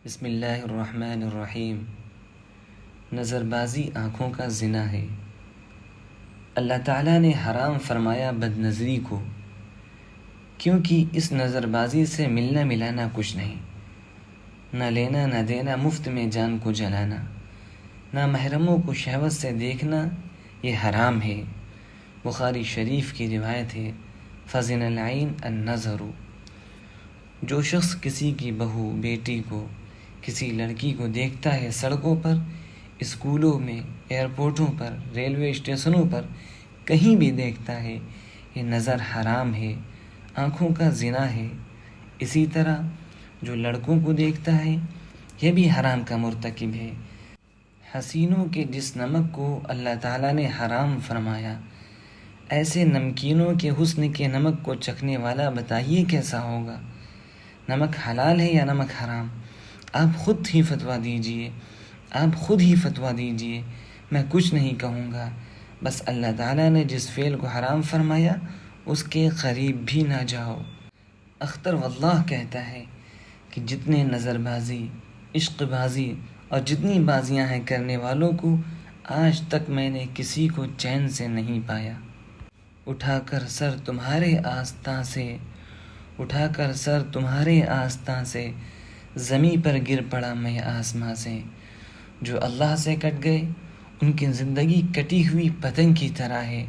بسم اللہ الرحمن الرحیم۔ نظر بازی آنکھوں کا زنا ہے۔ اللہ تعالیٰ نے حرام فرمایا بد نظری کو، کیونکہ اس نظر بازی سے ملنا ملانا کچھ نہیں، نہ لینا نہ دینا، مفت میں جان کو جلانا، نہ محرموں کو شہوت سے دیکھنا، یہ حرام ہے۔ بخاری شریف کی روایت ہے، فَزِنَ الْعَيْنِ النَّظَرُ۔ جو شخص کسی کی بہو بیٹی کو، کسی لڑکی کو دیکھتا ہے سڑکوں پر، اسکولوں میں، ایئرپورٹوں پر، ریلوے اسٹیشنوں پر، کہیں بھی دیکھتا ہے، یہ نظر حرام ہے، آنکھوں کا زنا ہے۔ اسی طرح جو لڑکوں کو دیکھتا ہے، یہ بھی حرام کا مرتکب ہے۔ حسینوں کے جس نمک کو اللہ تعالیٰ نے حرام فرمایا، ایسے نمکینوں کے حسن کے نمک کو چکھنے والا بتائیے کیسا ہوگا؟ نمک حلال ہے یا نمک حرام؟ آپ خود ہی فتویٰ دیجئے، آپ خود ہی فتویٰ دیجئے، میں کچھ نہیں کہوں گا۔ بس اللہ تعالیٰ نے جس فعل کو حرام فرمایا، اس کے قریب بھی نہ جاؤ۔ اختر واللہ کہتا ہے کہ جتنے نظر بازی، عشق بازی اور جتنی بازیاں ہیں کرنے والوں کو، آج تک میں نے کسی کو چین سے نہیں پایا۔ اٹھا کر سر تمہارے آستاں سے، اٹھا کر سر تمہارے آستاں سے، زمیں پر گر پڑا میں آسماں سے۔ جو اللہ سے کٹ گئے، ان کی زندگی کٹی ہوئی پتنگ کی طرح ہے۔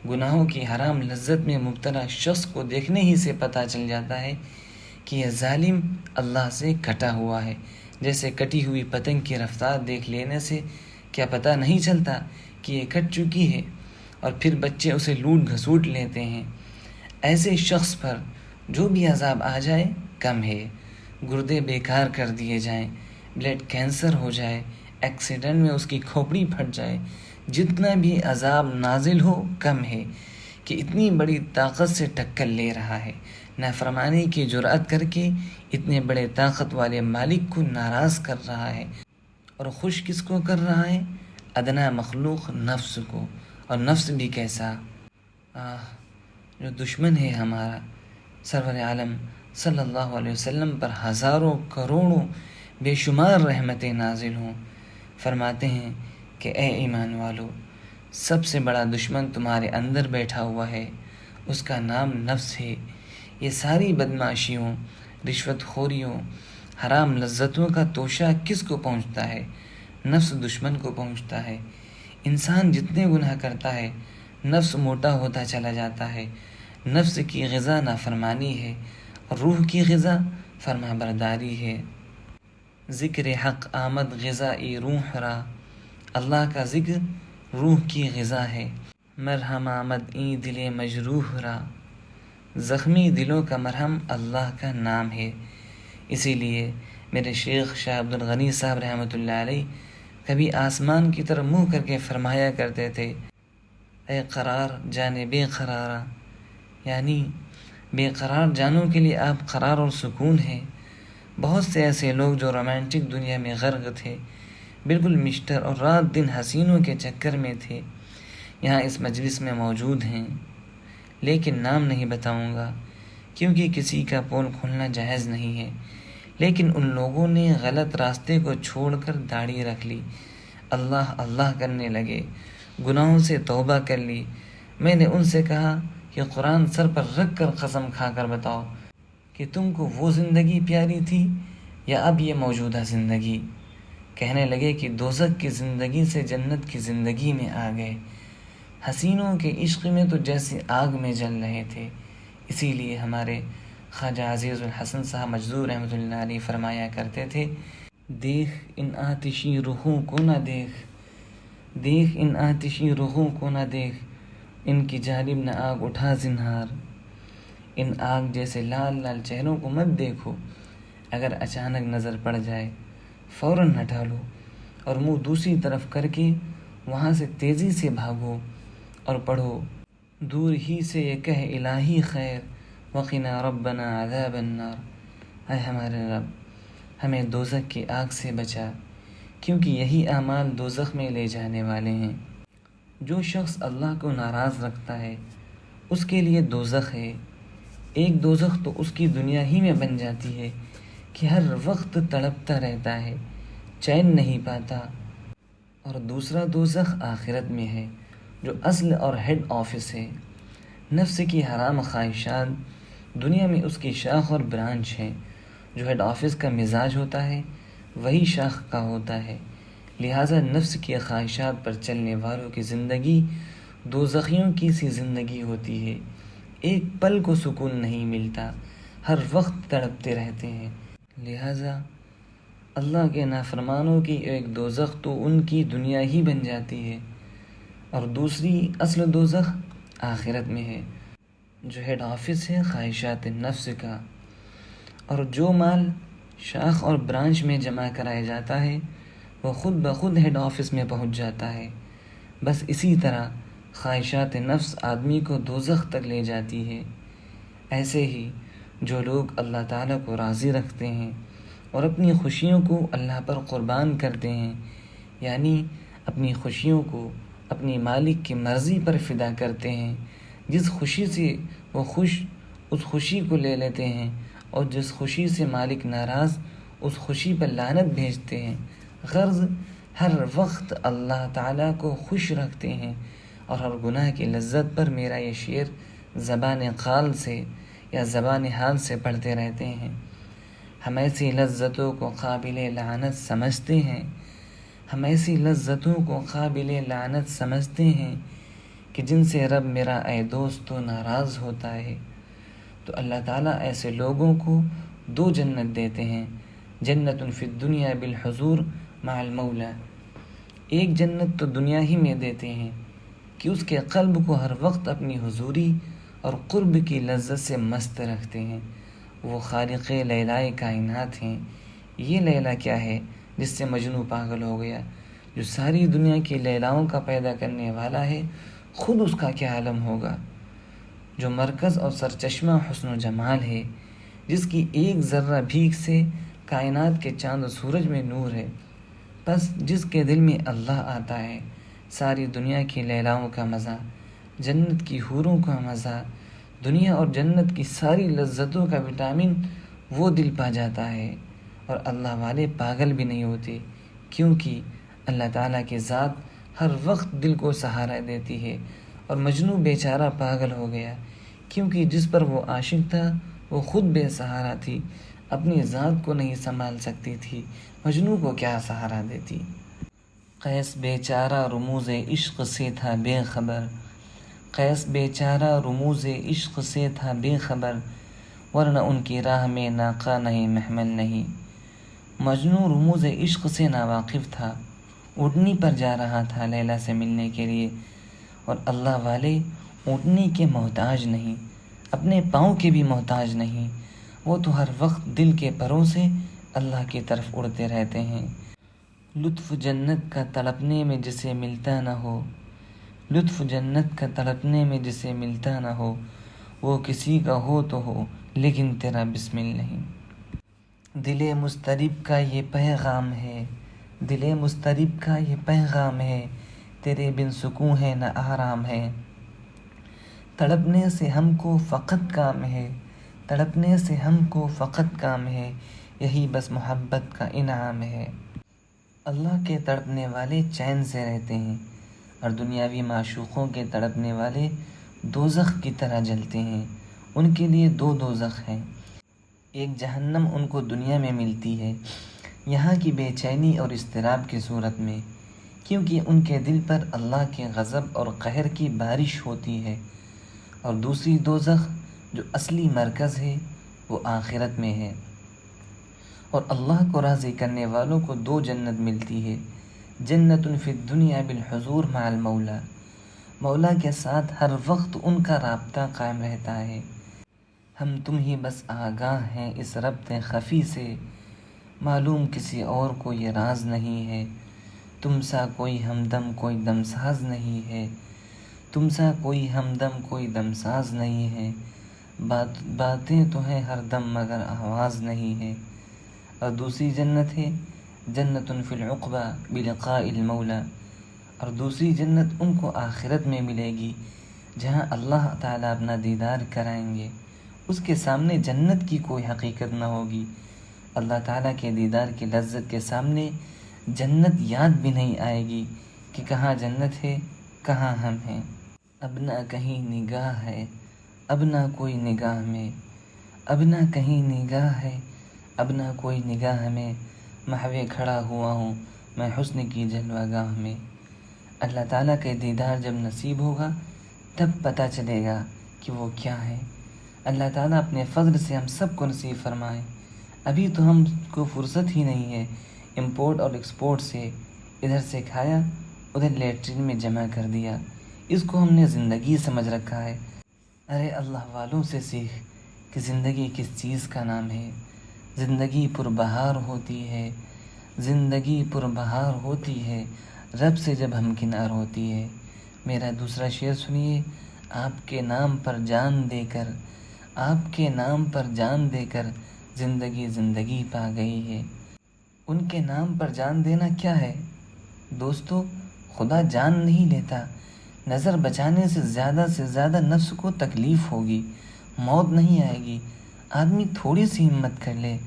گناہوں کی حرام لذت میں مبتلا شخص کو دیکھنے ہی سے پتہ چل جاتا ہے کہ یہ ظالم اللہ سے کٹا ہوا ہے۔ جیسے کٹی ہوئی پتنگ کی رفتار دیکھ لینے سے کیا پتہ نہیں چلتا کہ یہ کٹ چکی ہے، اور پھر بچے اسے لوٹ گھسوٹ لیتے ہیں۔ ایسے شخص پر جو بھی عذاب آ جائے کم ہے۔ گردے بیکار کر دیے جائیں، بلڈ کینسر ہو جائے، ایکسیڈنٹ میں اس کی کھوپڑی پھٹ جائے، جتنا بھی عذاب نازل ہو کم ہے کہ اتنی بڑی طاقت سے ٹکر لے رہا ہے، نافرمانی کی جرأت کر کے اتنے بڑے طاقت والے مالک کو ناراض کر رہا ہے، اور خوش کس کو کر رہا ہے؟ ادنا مخلوق نفس کو، اور نفس بھی کیسا؟ جو دشمن ہے ہمارا، سرور عالم صلی اللہ علیہ وسلم پر ہزاروں کروڑوں بے شمار رحمتیں نازل ہوں، فرماتے ہیں کہ اے ایمان والو، سب سے بڑا دشمن تمہارے اندر بیٹھا ہوا ہے، اس کا نام نفس ہے۔ یہ ساری بدمعاشیوں، رشوت خوریوں، حرام لذتوں کا توشہ کس کو پہنچتا ہے؟ نفس دشمن کو پہنچتا ہے۔ انسان جتنے گناہ کرتا ہے، نفس موٹا ہوتا چلا جاتا ہے۔ نفس کی غذا نافرمانی ہے، روح کی غذا فرما برداری ہے۔ ذکر حق آمد غذائی روح را، اللہ کا ذکر روح کی غذا ہے۔ مرہم آمد این دل مجروح را، زخمی دلوں کا مرہم اللہ کا نام ہے۔ اسی لیے میرے شیخ شاہ عبد الغنی صاحب رحمۃ اللہ علیہ کبھی آسمان کی طرف منہ کر کے فرمایا کرتے تھے، اے قرار جانے بے قرارا، یعنی بے قرار جانوں کے لیے آپ قرار اور سکون ہیں۔ بہت سے ایسے لوگ جو رومانٹک دنیا میں غرق تھے، بالکل مسٹر اور رات دن حسینوں کے چکر میں تھے، یہاں اس مجلس میں موجود ہیں، لیکن نام نہیں بتاؤں گا کیونکہ کسی کا پول کھولنا جائز نہیں ہے۔ لیکن ان لوگوں نے غلط راستے کو چھوڑ کر داڑھی رکھ لی، اللہ اللہ کرنے لگے، گناہوں سے توبہ کر لی۔ میں نے ان سے کہا کہ قرآن سر پر رکھ کر قسم کھا کر بتاؤ کہ تم کو وہ زندگی پیاری تھی یا اب یہ موجودہ زندگی؟ کہنے لگے کہ دوزخ کی زندگی سے جنت کی زندگی میں آ گئے۔ حسینوں کے عشق میں تو جیسے آگ میں جل رہے تھے۔ اسی لیے ہمارے خواجہ عزیز الحسن صاحب مجذوب رحمۃ اللہ علیہ فرمایا کرتے تھے، دیکھ ان آتشی رخوں کو نہ دیکھ، دیکھ ان آتشی رخوں کو نہ دیکھ، ان کی جانب نہ آگ اٹھا زنہار۔ ان آگ جیسے لال لال چہروں کو مت دیکھو، اگر اچانک نظر پڑ جائے فوراً ہٹا لو، اور منہ دوسری طرف کر کے وہاں سے تیزی سے بھاگو اور پڑھو، دور ہی سے یہ کہہ الہی خیر وقنا ربنا عذاب النار، اے ہمارے رب ہمیں دوزخ کی آگ سے بچا، کیونکہ یہی اعمال دوزخ میں لے جانے والے ہیں۔ جو شخص اللہ کو ناراض رکھتا ہے، اس کے لیے دوزخ ہے۔ ایک دوزخ تو اس کی دنیا ہی میں بن جاتی ہے کہ ہر وقت تڑپتا رہتا ہے، چین نہیں پاتا، اور دوسرا دوزخ آخرت میں ہے جو اصل اور ہیڈ آفس ہے۔ نفس کی حرام خواہشات دنیا میں اس کی شاخ اور برانچ ہے۔ جو ہیڈ آفس کا مزاج ہوتا ہے وہی شاخ کا ہوتا ہے، لہٰذا نفس کی خواہشات پر چلنے والوں کی زندگی دوزخیوں کی سی زندگی ہوتی ہے۔ ایک پل کو سکون نہیں ملتا، ہر وقت تڑپتے رہتے ہیں۔ لہٰذا اللہ کے نافرمانوں کی ایک دوزخ تو ان کی دنیا ہی بن جاتی ہے، اور دوسری اصل دوزخ آخرت میں ہے جو ہیڈ آفس ہے خواہشات نفس کا، اور جو مال شاخ اور برانچ میں جمع کرایا جاتا ہے وہ خود بخود ہیڈ آفس میں پہنچ جاتا ہے۔ بس اسی طرح خواہشات نفس آدمی کو دوزخ تک لے جاتی ہے۔ ایسے ہی جو لوگ اللہ تعالیٰ کو راضی رکھتے ہیں اور اپنی خوشیوں کو اللہ پر قربان کرتے ہیں، یعنی اپنی خوشیوں کو اپنی مالک کی مرضی پر فدا کرتے ہیں، جس خوشی سے وہ خوش اس خوشی کو لے لیتے ہیں، اور جس خوشی سے مالک ناراض اس خوشی پر لعنت بھیجتے ہیں، غرض ہر وقت اللہ تعالیٰ کو خوش رکھتے ہیں، اور ہر گناہ کی لذت پر میرا یہ شعر زبان قال سے یا زبان حال سے پڑھتے رہتے ہیں۔ ہم ایسی لذتوں کو قابل لعنت سمجھتے ہیں، ہم ایسی لذتوں کو قابل لعنت سمجھتے ہیں کہ جن سے رب میرا اے دوستو ناراض ہوتا ہے۔ تو اللہ تعالیٰ ایسے لوگوں کو دو جنت دیتے ہیں، جنت فی الدنیا بالحضور مع المولا۔ ایک جنت تو دنیا ہی میں دیتے ہیں کہ اس کے قلب کو ہر وقت اپنی حضوری اور قرب کی لذت سے مست رکھتے ہیں۔ وہ خالق لیلائے کائنات ہیں۔ یہ لیلا کیا ہے جس سے مجنوں پاگل ہو گیا؟ جو ساری دنیا کی لیلاؤں کا پیدا کرنے والا ہے، خود اس کا کیا عالم ہوگا؟ جو مرکز اور سرچشمہ حسن و جمال ہے، جس کی ایک ذرہ بھیگ سے کائنات کے چاند و سورج میں نور ہے، بس جس کے دل میں اللہ آتا ہے، ساری دنیا کی لیلاؤں کا مزہ، جنت کی حوروں کا مزہ، دنیا اور جنت کی ساری لذتوں کا وٹامن وہ دل پا جاتا ہے۔ اور اللہ والے پاگل بھی نہیں ہوتے، کیونکہ اللہ تعالیٰ کی ذات ہر وقت دل کو سہارا دیتی ہے، اور مجنوں بیچارہ پاگل ہو گیا کیونکہ جس پر وہ عاشق تھا وہ خود بے سہارا تھی، اپنی ذات کو نہیں سنبھال سکتی تھی، مجنوں کو کیا سہارا دیتی۔ قیس بیچارہ رموز عشق سے تھا بے خبر، قیس بیچارہ رموز عشق سے تھا بے خبر، ورنہ ان کی راہ میں ناقہ نہیں محمل نہیں۔ مجنوں رموز عشق سے ناواقف تھا، اونٹنی پر جا رہا تھا لیلا سے ملنے کے لیے، اور اللہ والے اونٹنی کے محتاج نہیں، اپنے پاؤں کے بھی محتاج نہیں، وہ تو ہر وقت دل کے پروں سے اللہ کی طرف اڑتے رہتے ہیں۔ لطف جنت کا تڑپنے میں جسے ملتا نہ ہو، لطف جنت کا تڑپنے میں جسے ملتا نہ ہو، وہ کسی کا ہو تو ہو لیکن تیرا بسمل نہیں۔ دل مضطرب کا یہ پیغام ہے، دل مضطرب کا یہ پیغام ہے، تیرے بن سکون ہے نہ آرام ہے۔ تڑپنے سے ہم کو فقط کام ہے، تڑپنے سے ہم کو فقط کام ہے، یہی بس محبت کا انعام ہے۔ اللہ کے تڑپنے والے چین سے رہتے ہیں، اور دنیاوی معشوقوں کے تڑپنے والے دوزخ کی طرح جلتے ہیں۔ ان کے لیے دو دوزخ ہیں، ایک جہنم ان کو دنیا میں ملتی ہے یہاں کی بے چینی اور اضطراب کی صورت میں، کیونکہ ان کے دل پر اللہ کے غضب اور قہر کی بارش ہوتی ہے، اور دوسری دوزخ جو اصلی مرکز ہے وہ آخرت میں ہے۔ اور اللہ کو راضی کرنے والوں کو دو جنت ملتی ہے، جنت فی الدنیا بالحضور مع المولا، مولا کے ساتھ ہر وقت ان کا رابطہ قائم رہتا ہے۔ ہم تم ہی بس آگاہ ہیں اس ربط خفی سے، معلوم کسی اور کو یہ راز نہیں ہے، تم سا کوئی ہمدم کوئی دمساز نہیں ہے، تم سا کوئی ہمدم کوئی دمساز نہیں ہے، باتیں تو ہیں ہر دم مگر آواز نہیں ہے۔ اور دوسری جنت ہے جنت فی العقبہ بلقاء المولا، اور دوسری جنت ان کو آخرت میں ملے گی جہاں اللہ تعالیٰ اپنا دیدار کرائیں گے، اس کے سامنے جنت کی کوئی حقیقت نہ ہوگی۔ اللہ تعالیٰ کے دیدار کی لذت کے سامنے جنت یاد بھی نہیں آئے گی کہ کہاں جنت ہے، کہاں ہم ہیں۔ اب نہ کہیں نگاہ ہے، اب نہ کوئی نگاہ میں، اب نہ کہیں نگاہ ہے، اب نہ کوئی نگاہ میں، محو کھڑا ہوا ہوں میں حسن کی جلوہ گاہ میں۔ اللہ تعالیٰ کے دیدار جب نصیب ہوگا تب پتہ چلے گا کہ وہ کیا ہے۔ اللہ تعالیٰ اپنے فضل سے ہم سب کو نصیب فرمائے۔ ابھی تو ہم کو فرصت ہی نہیں ہے، امپورٹ اور ایکسپورٹ سے ادھر سے کھایا ادھر لیٹرین میں جمع کر دیا، اس کو ہم نے زندگی سمجھ رکھا ہے۔ ارے اللہ والوں سے سیکھ کہ زندگی کس چیز کا نام ہے۔ زندگی پربہار ہوتی ہے، زندگی پربہار ہوتی ہے، رب سے جب ہمکنار ہوتی ہے۔ میرا دوسرا شعر سنیے۔ آپ کے نام پر جان دے کر، آپ کے نام پر جان دے کر زندگی زندگی پا گئی ہے۔ ان کے نام پر جان دینا کیا ہے دوستو؟ خدا جان نہیں لیتا، نظر بچانے سے زیادہ نفس کو تکلیف ہوگی، موت نہیں آئے گی۔ آدمی تھوڑی سی ہمت کر لے،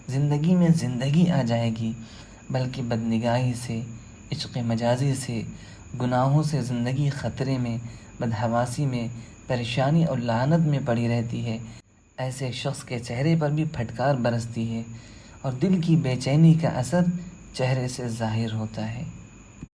زندگی میں زندگی آ جائے گی، بلکہ بدنگاہی سے، عشق مجازی سے، گناہوں سے زندگی خطرے میں، بدحواسی میں، پریشانی اور لعنت میں پڑی رہتی ہے۔ ایسے شخص کے چہرے پر بھی پھٹکار برستی ہے اور دل کی بے چینی کا اثر چہرے سے ظاہر ہوتا ہے۔